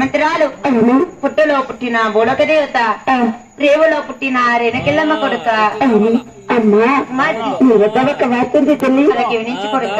మంత్రాలు పుట్టలో పుట్టిన బోడక దేవత రేవులో పుట్టిన రేణకెళ్ళమ్మ కొడుక అమ్మా ఒక వార్తుంది తల్లి అలాగే వినించి కొడుక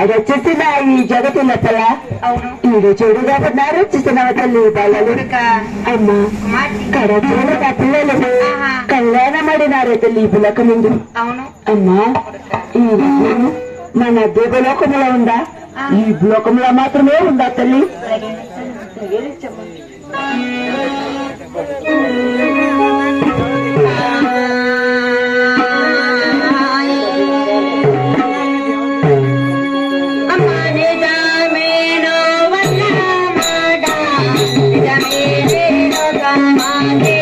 వచ్చేసిన ఈ జగతి లోపల ఈడు చెడు కాబట్టి వచ్చేస్తున్నావు తల్లి బాలలు అమ్మా కడచూడక పిల్లలు కళ్యాణం ఆడినారే తల్లి ఈ బులక ముందు అమ్మా ఈ మన దేవలోకంలో ఉందా ఈ లోకంలో మాత్రమే ఉందా తల్లి Mande